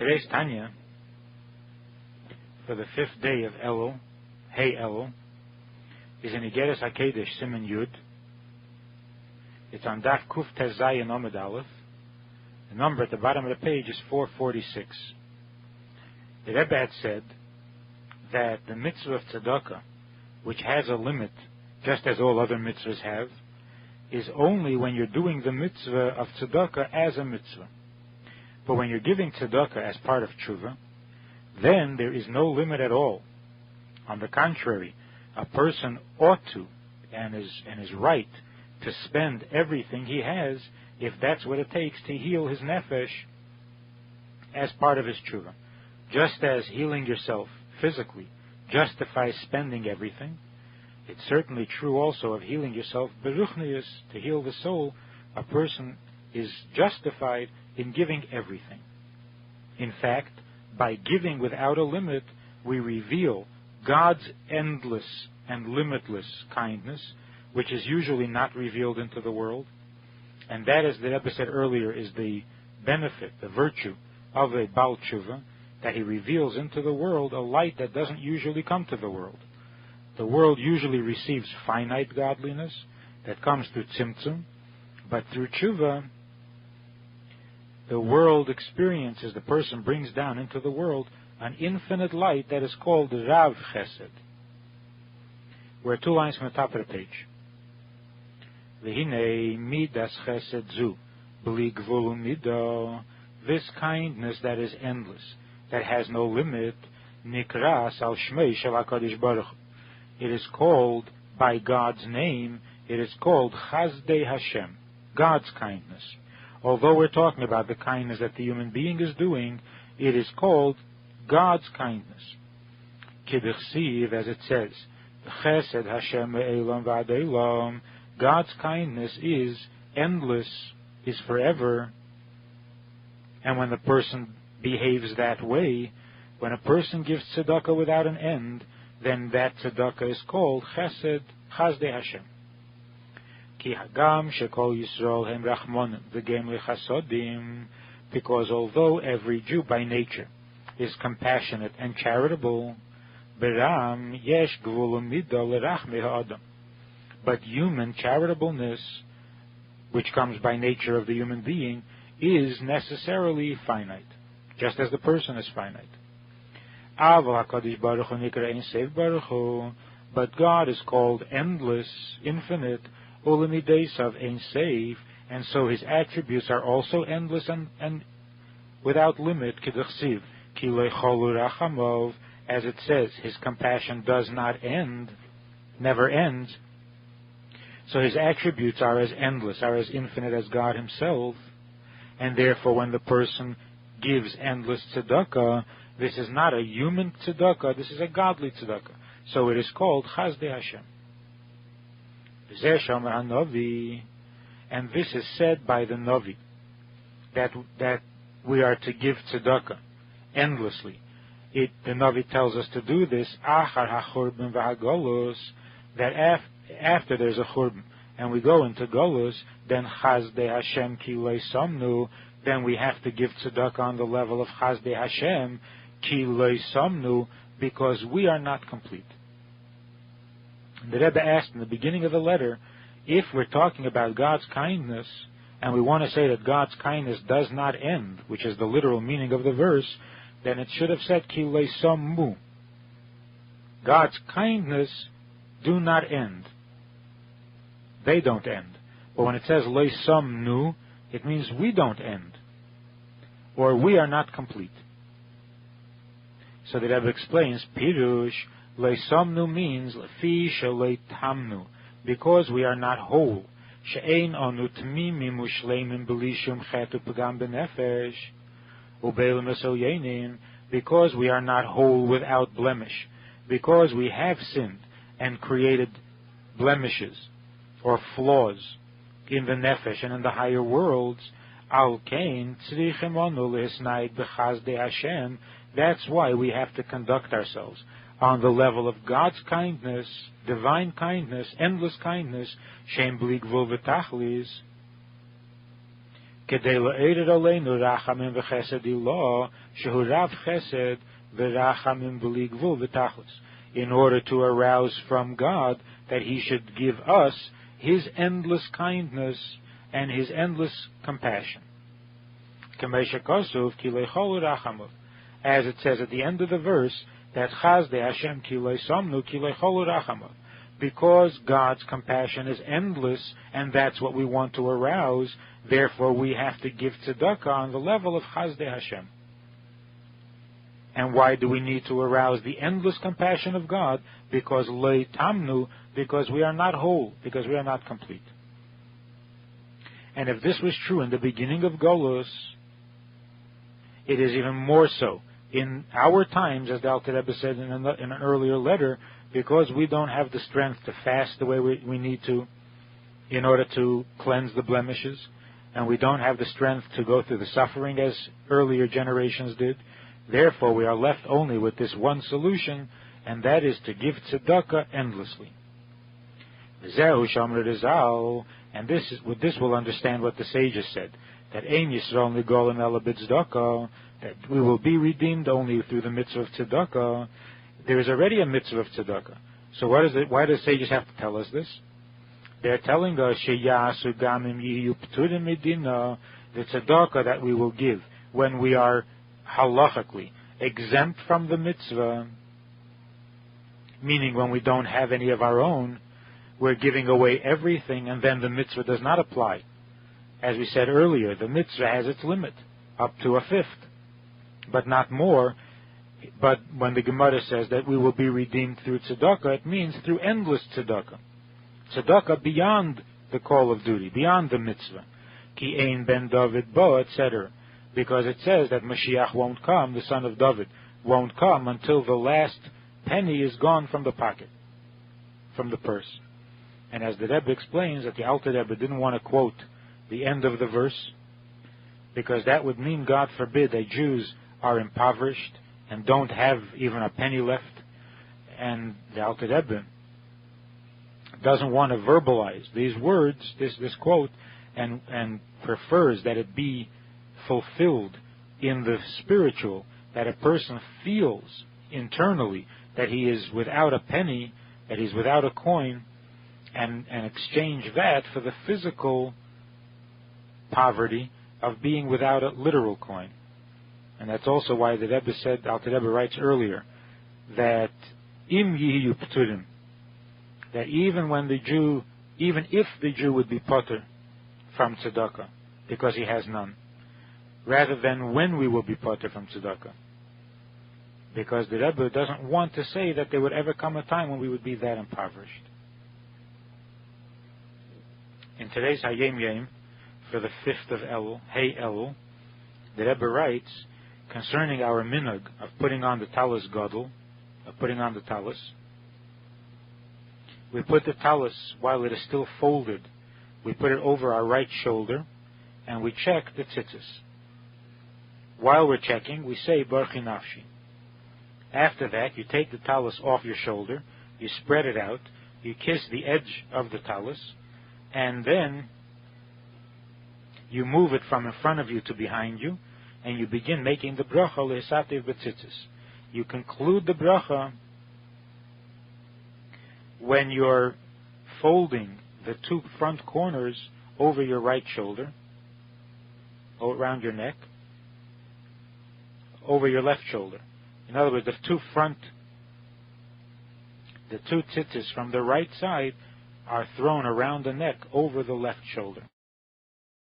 Today's Tanya, for the 5th day of Elul, Hey Elul, is in Igeres HaKedesh, Siman Yud. It's on Daf Kuf Tez Zayin Omid Aleph. The number at the bottom of the page is 446. The Rebbe had said that the mitzvah of tzedakah, which has a limit, just as all other mitzvahs have, is only when you're doing the mitzvah of tzedakah as a mitzvah. But when you're giving tzedakah as part of tshuva, then there is no limit at all. On the contrary, a person ought to and is right to spend everything he has, if that's what it takes, to heal his nefesh as part of his tshuva. Just as healing yourself physically justifies spending everything, it's certainly true also of healing yourself beruchnius, to heal the soul. A person is justified in giving everything. In fact, by giving without a limit, we reveal God's endless and limitless kindness, which is usually not revealed into the world. And that, as the Rebbe said earlier, is the benefit, the virtue of a Baal Tshuva, that he reveals into the world a light that doesn't usually come to the world. The world usually receives finite godliness that comes through tzimtzum, but through tshuva, the world experiences, the person brings down into the world an infinite light that is called Rav Chesed. We're 2 lines from the top of the page. V'hinei midas chesed zu, b'li gvul u'mido. This kindness that is endless, that has no limit, nikras al shmei shel HaKadosh Baruch Hu. It is called by God's name. It is called Chazdei Hashem, God's kindness. Although we're talking about the kindness that the human being is doing, it is called God's kindness. Kibirsiv, as it says, Chesed Hashem me'elam v'ad elam. God's kindness is endless, is forever. And when the person behaves that way, when a person gives tzedakah without an end, then that tzedakah is called Chesed, Chazdei Hashem. Because although every Jew by nature is compassionate and charitable, but human charitableness, which comes by nature of the human being, is necessarily finite, just as the person is finite. But God is called endless, infinite, Ulamidesav ein seif, and so his attributes are also endless and without limit. Kidachsiv ki lecholu rachamov, as it says, his compassion does not end, never ends. So his attributes are as endless, are as infinite as God himself, and therefore when the person gives endless tzedakah, this is not a human tzedakah, this is a godly tzedakah. So it is called Chazdei Hashem. And this is said by the Navi, that we are to give tzedakah endlessly. The Navi tells us to do this achar hachurban v'hagolus, that after there's a churban and we go into golus, then Chazdei Hashem ki samnu, then we have to give tzedakah on the level of Chazdei Hashem ki samnu, because we are not complete. The Rebbe asked in the beginning of the letter, if we're talking about God's kindness, and we want to say that God's kindness does not end, which is the literal meaning of the verse, then it should have said, Ki sammu. God's kindness do not end. They don't end. But when it says samnu, it means we don't end, or we are not complete. So the Rebbe explains, Pirush, Leisamnu means Lefi Shaleitamnu, because we are not whole. She'ein anu tmimim ushleimim belishum chetu pagam benefesh ubelim esoyenim, because we are not whole without blemish, because we have sinned and created blemishes or flaws in the nefesh and in the higher worlds. Al kain tzrichim anu lehisnaid b'chazdei Hashem. That's why we have to conduct ourselves on the level of God's kindness, divine kindness, endless kindness, shem bli gvul v'tachlis, כדי להעיר עלינו רחמים וחסד אלוה, שהוא רב חסד ורחמים בלי גבול ותכלס, in order to arouse from God that He should give us His endless kindness and His endless compassion. As it says at the end of the verse, that Chazdei Hashem kilei somnu kilei cholu rachamav, because God's compassion is endless, and that's what we want to arouse. Therefore, we have to give tzedakah on the level of Chazdei Hashem. And why do we need to arouse the endless compassion of God? Because lei tamnu, because we are not whole, because we are not complete. And if this was true in the beginning of Golus, it is even more so in our times, as the Alter Rebbe said in an earlier letter, because we don't have the strength to fast the way we need to in order to cleanse the blemishes, and we don't have the strength to go through the suffering as earlier generations did. Therefore, we are left only with this one solution, and that is to give tzedakah endlessly. And with this we'll understand what the sages said, that Ein Yisrael Nigolim Ela B'Tzedakah, that we will be redeemed only through the mitzvah of tzedakah. There is already a mitzvah of tzedakah. So why do sages have to tell us this? They're telling us Sheyasu Gamim Yiyu P'turim Medina, the tzedakah that we will give when we are halachically exempt from the mitzvah, meaning when we don't have any of our own, we're giving away everything, and then the mitzvah does not apply. As we said earlier, the mitzvah has its limit, up to a fifth, but not more. But when the Gemara says that we will be redeemed through tzedakah, it means through endless tzedakah. Tzedakah beyond the call of duty, beyond the mitzvah. Ki ein ben David bo, etc. Because it says that Mashiach won't come, the son of David, won't come until the last penny is gone from the pocket, from the purse. And as the Rebbe explains, that the Alter Rebbe didn't want to quote the end of the verse, because that would mean, God forbid, that Jews are impoverished and don't have even a penny left. And the Alter Rebbe doesn't want to verbalize these words, this quote, and prefers that it be fulfilled in the spiritual, that a person feels internally that he is without a penny, that he's without a coin, and exchange that for the physical poverty of being without a literal coin. And that's also why the Rebbe said, Alter Rebbe writes earlier, that im yiyu p'turim, that even if the Jew would be potter from tzedakah, because he has none, rather than when we will be potter from tzedakah. Because the Rebbe doesn't want to say that there would ever come a time when we would be that impoverished. In today's Hayom Yom, for the 5th of Elul, Hey Elul, the Rebbe writes concerning our minhag of putting on the talis gadol, of putting on the talis. We put the talis while it is still folded. We put it over our right shoulder, and we check the tzitzis. While we're checking, we say Baruch Nafshi. After that, you take the talis off your shoulder, you spread it out, you kiss the edge of the talis, and then you move it from in front of you to behind you, and you begin making the bracha lehisativ b'tzitzis. You conclude the bracha when you're folding the two front corners over your right shoulder, around your neck, over your left shoulder. In other words, the two tzitzis from the right side are thrown around the neck over the left shoulder.